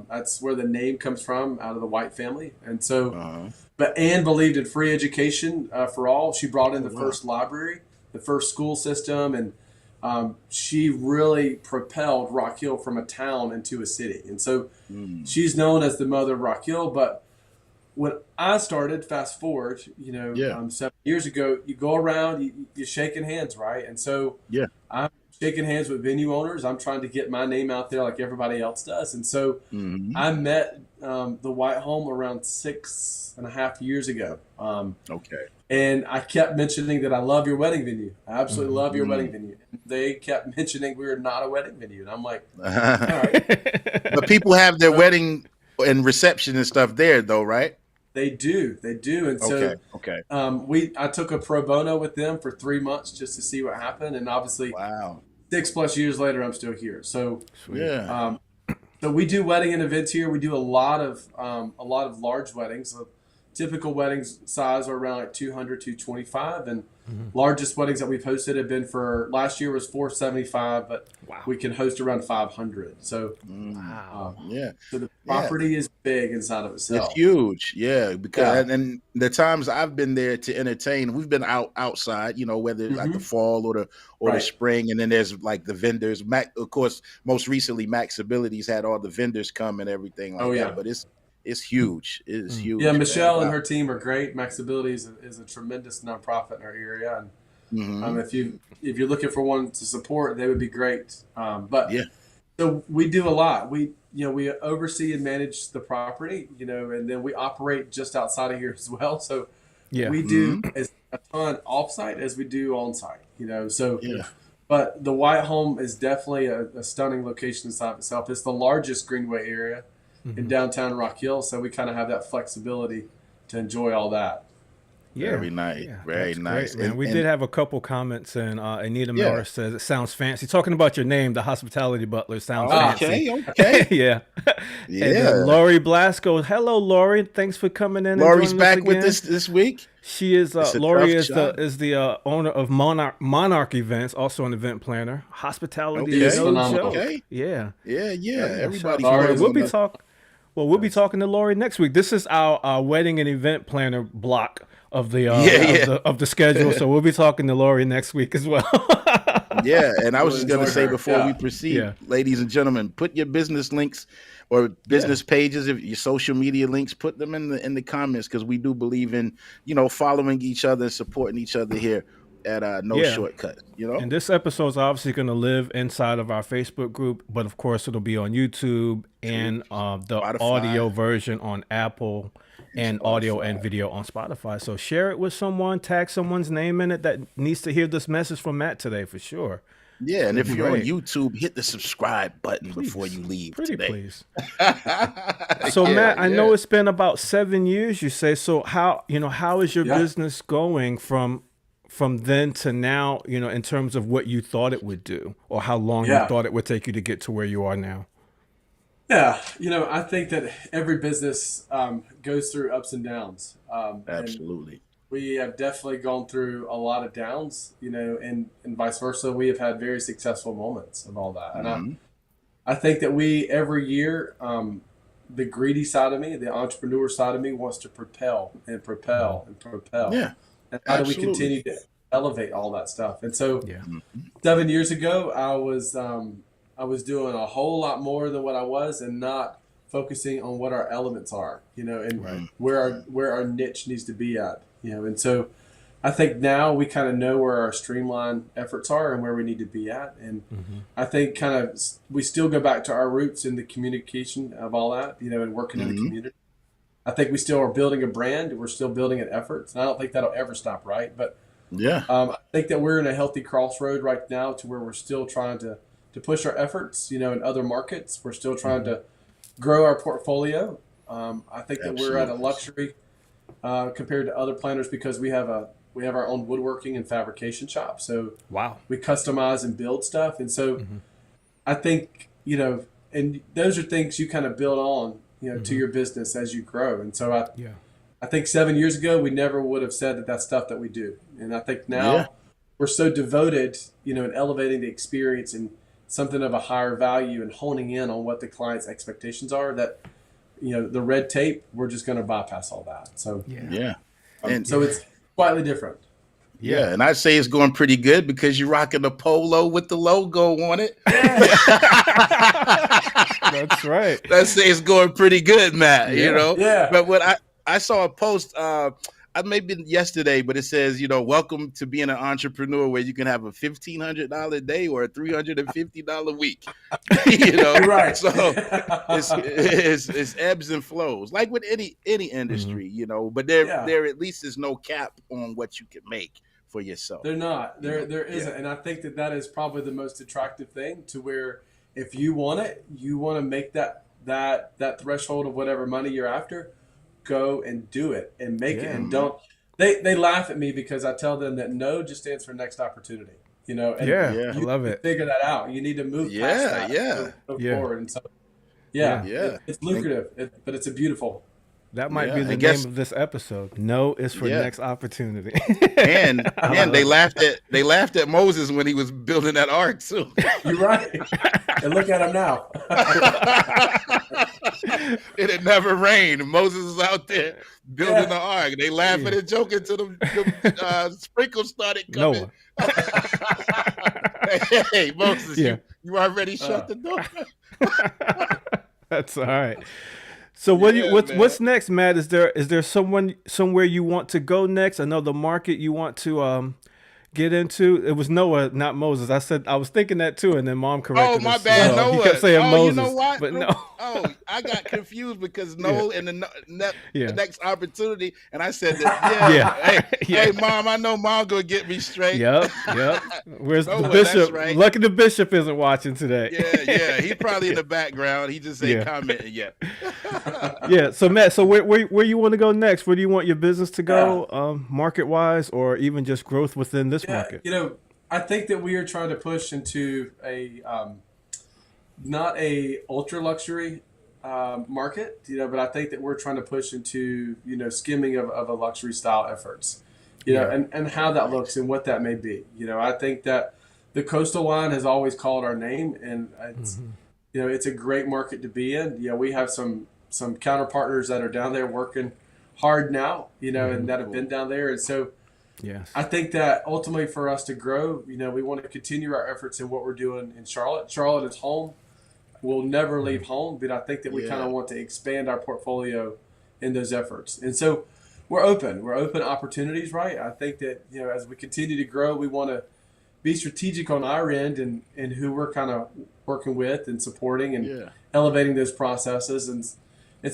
That's where the name comes from, out of the White family. And so, but Anne believed in free education for all. She brought in the first library, the first school system, and she really propelled Rock Hill from a town into a city. And so she's known as the mother of Rock Hill. But when I started, fast forward, 7 years ago, you go around, you're shaking hands, right? And so I'm shaking hands with venue owners. I'm trying to get my name out there like everybody else does. And so I met the White Home around 6.5 years ago. And I kept mentioning that I love your wedding venue. I absolutely love your wedding venue. They kept mentioning we were not a wedding venue. And I'm like, all right. But people have their wedding and reception and stuff there, though, right? They do. And so I took a pro bono with them for 3 months just to see what happened. And obviously, 6+ years later, I'm still here. So, so we do wedding and events here. We do a lot of large weddings. So typical weddings size are around like 200, 225, and largest weddings that we've hosted have been for last year was 475, but we can host around 500. So, so the property is big inside of itself. It's huge, because and the times I've been there to entertain, we've been outside, whether it's like the fall or the spring, and then there's like the vendors. Of course, most recently, Max Abilities had all the vendors come and everything like that, but it's huge. It is huge. Yeah, Michelle and her team are great. Max Abilities is a tremendous nonprofit in our area, and if you're looking for one to support, they would be great. So we do a lot. We oversee and manage the property, and then we operate just outside of here as well. So we do as a ton offsite as we do on-site. But the White Home is definitely a stunning location inside of itself. It's the largest greenway area in downtown Rock Hill, so we kind of have that flexibility to enjoy all that. Very nice. Very nice. Great, and we did have a couple comments, and Anita Miller says it sounds fancy. Talking about your name, the Hospitality Butler, sounds fancy. Okay. And then Lori Blasco. Hello, Lori. Thanks for coming in. Lori's back with us this week. She is. Lori is the owner of Monarch Events, also an event planner. Hospitality is phenomenal. Yeah. Everybody. We'll be talking to Lori next week. This is our wedding and event planner block of the of the schedule. So we'll be talking to Lori next week as well. And I was just going to say before we proceed, ladies and gentlemen, put your business links or business pages, if your social media links, put them in the comments, because we do believe in following each other and supporting each other here at No Shortcut. And this episode is obviously going to live inside of our Facebook group, but of course it'll be on YouTube and the Spotify. Audio version on Apple and audio and video on Spotify. So share it with someone, tag someone's name in it that needs to hear this message from Matt today for sure. Yeah, and if you're on YouTube, hit the subscribe button before you leave today. Please. So Matt, I know it's been about 7 years, you say. So how is your business going from then to now, in terms of what you thought it would do, or how long you thought it would take you to get to where you are now? Yeah, I think that every business goes through ups and downs. Absolutely. And we have definitely gone through a lot of downs, and vice versa. We have had very successful moments of all that. And I think that every year, the greedy side of me, the entrepreneur side of me wants to propel and propel and propel. Yeah. And how do we continue to elevate all that stuff? And so 7 years ago, I was doing a whole lot more than what I was, and not focusing on what our elements are, and where our niche needs to be at, And so I think now we kind of know where our streamlined efforts are and where we need to be at. And I think we still go back to our roots in the communication of all that, and working in the community. I think we still are building a brand. We're still building an effort. And I don't think that'll ever stop, right? But Yeah. I think that we're in a healthy crossroad right now to where we're still trying to push our efforts, in other markets. We're still trying to grow our portfolio. I think that we're at a luxury compared to other planners because we have our own woodworking and fabrication shop. So wow, we customize and build stuff, and so I think and those are things you kind of build on to your business as you grow. And so I think 7 years ago we never would have said that that's stuff that we do, and I think now we're so devoted in elevating the experience and something of a higher value and honing in on what the client's expectations are that the red tape, we're just going to bypass all that. So and so it's slightly different. Yeah, and I'd say it's going pretty good because you're rocking a polo with the logo on it. That's right. Let's say it's going pretty good, Matt. Yeah. But what I saw a post, I maybe yesterday, but it says, welcome to being an entrepreneur where you can have a $1,500 a day or a $350 week. Right. So it's ebbs and flows, like with any industry, But there at least is no cap on what you can make for yourself. They're not. There isn't, and I think that is probably the most attractive thing, to where if you want it, you want to make that threshold of whatever money you're after. Go and do it and make it, and don't. They laugh at me because I tell them that no just stands for next opportunity. And I love it. Figure that out. You need to move past that. Go forward. And so, it's lucrative, but it's a beautiful. That might be the name of this episode. No is for next opportunity. and they laughed at Moses when he was building that ark too. You're right. And look at him now. It had never rained. Moses is out there building the ark. They laughing and joking till the sprinkles started coming. Hey, Moses, you already shut the door. That's all right. So what's next, Matt? Is there somewhere you want to go next? Another market you want to get into? It was Noah, not Moses. I was thinking that too, and then Mom corrected me. Oh, my bad, Noah. He kept saying Moses, you know what? but no. I got confused because Noah and the next opportunity, and I said that. Hey, Mom, I know Mom gonna get me straight. Yep. Where's the bishop? Right. Lucky the bishop isn't watching today. Yeah. He's probably in the background. He just ain't commenting yet. So Matt, where you want to go next? Where do you want your business to go, market wise, or even just growth within this market? I think that we are trying to push into a not a ultra luxury market, but I think that we're trying to push into skimming of a luxury style efforts, and how that looks and what that may be. I think that the coastal line has always called our name, and it's it's a great market to be in. We have some counter partners that are down there working hard now, and that have been down there, and so. Yes. I think that ultimately for us to grow, we want to continue our efforts in what we're doing in Charlotte. Charlotte is home. We'll never leave home, but I think that we kind of want to expand our portfolio in those efforts. And so we're open. We're open opportunities, right? I think that, as we continue to grow, we want to be strategic on our end and who we're kind of working with and supporting and elevating those processes. And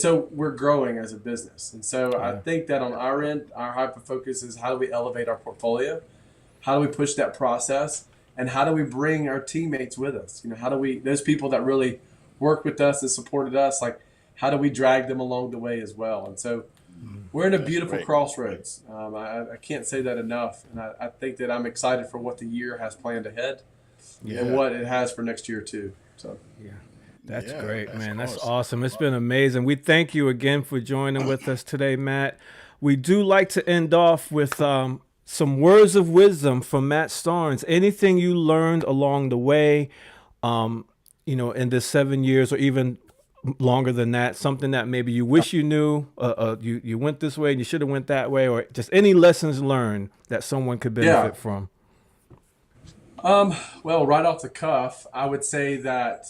so we're growing as a business. And so I think that on our end, our hyper focus is how do we elevate our portfolio? How do we push that process? And how do we bring our teammates with us? How do we, those people that really work with us and supported us, like how do we drag them along the way as well? And so we're in a beautiful crossroads. I can't say that enough. And I think that I'm excited for what the year has planned ahead and what it has for next year too. So That's great, man. That's awesome. It's been amazing. We thank you again for joining with us today, Matt. We do like to end off with some words of wisdom from Matt Starnes. Anything you learned along the way, in this 7 years or even longer than that, something that maybe you wish you knew, you went this way and you should have went that way, or just any lessons learned that someone could benefit from. Well, right off the cuff, I would say that,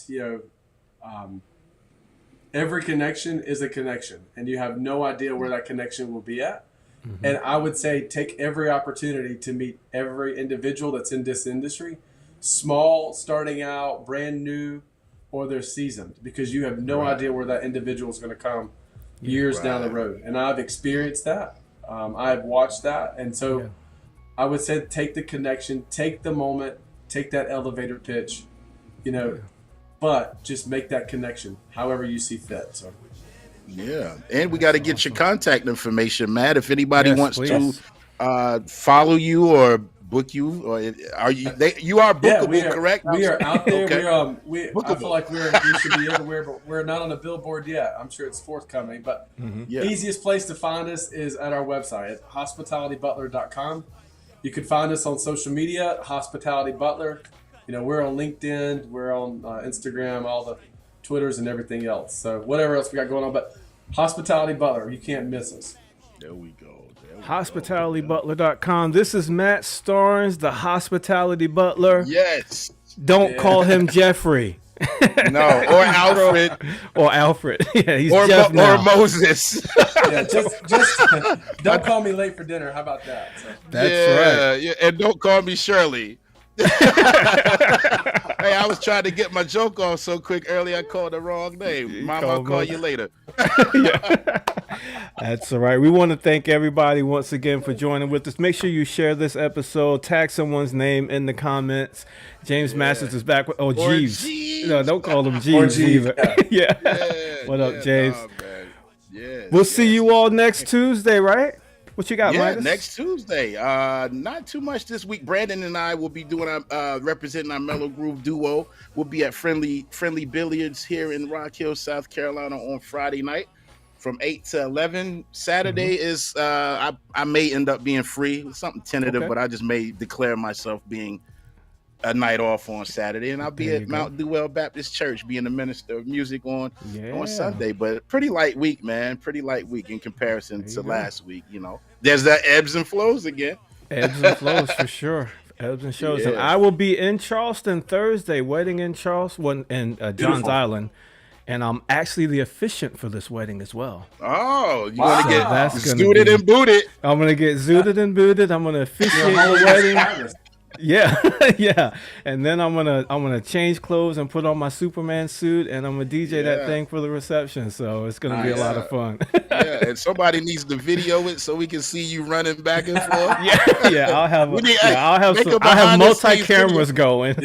every connection is a connection, and you have no idea where that connection will be at. Mm-hmm. And I would say take every opportunity to meet every individual that's in this industry, small, starting out, brand new, or they're seasoned, because you have no idea where that individual is going to come years down the road. And I've experienced that. I've watched that. And so I would say take the connection, take the moment, take that elevator pitch, but just make that connection however you see fit. So. Yeah, and we got to get your contact information, Matt. If anybody wants to follow you or book you, or you are bookable, correct? We are out there. Okay. I feel like we should be everywhere, but we're not on a billboard yet. I'm sure it's forthcoming. But the easiest place to find us is at our website at hospitalitybutler.com. You can find us on social media, Hospitality Butler. We're on LinkedIn, we're on Instagram, all the Twitters and everything else. So whatever else we got going on, but Hospitality Butler, you can't miss us. There we go. HospitalityButler.com. This is Matt Starnes, the Hospitality Butler. Yes. Don't call him Jeffrey. No, or Alfred. Or Alfred. Yeah, he's Jeff now. Or Moses. Yeah, just don't call me late for dinner. How about that? So. That's right. Yeah, and don't call me Shirley. Hey, I was trying to get my joke off so quick earlier. I called the wrong name. Mama, I'll call you later. That's all right. We want to thank everybody once again for joining with us. Make sure you share this episode. Tag someone's name in the comments. James Masters is back. Jeeves. No, don't call him Jeeves either. Yeah. What up, James? We'll see you all next Tuesday, right? What you got, Midas? Next Tuesday. Not too much this week. Brandon and I will be doing representing our Mellow Groove duo. We'll be at Friendly Billiards here in Rock Hill, South Carolina on Friday night from 8 to 11. Saturday is I may end up being free. It's something tentative, but I just may declare myself being a night off on Saturday, and I'll be at Mount Dewell Baptist Church being the minister of music on Sunday. But pretty light week, man. Pretty light week in comparison to last week. There's that ebbs and flows again. Ebbs and flows for sure. Ebbs and shows. And I will be in Charleston Thursday, wedding in Charleston in Johns Island. And I'm actually the officiant for this wedding as well. Oh, you want to get zooted and booted? I'm going to get zooted and booted. I'm going to officiate the wedding. Yeah. And then I'm gonna change clothes and put on my Superman suit, and I'm gonna DJ that thing for the reception. So it's gonna be a lot of fun. And somebody needs to video it so we can see you running back and forth. I'll have multi cameras going.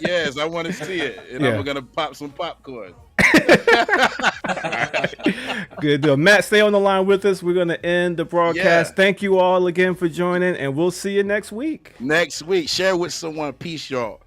Yes, I want to see it, and I'm gonna pop some popcorn. Good deal. Matt, stay on the line with us. We're going to end the broadcast. Thank you all again for joining, and we'll see you next week. Share with someone. Peace, y'all.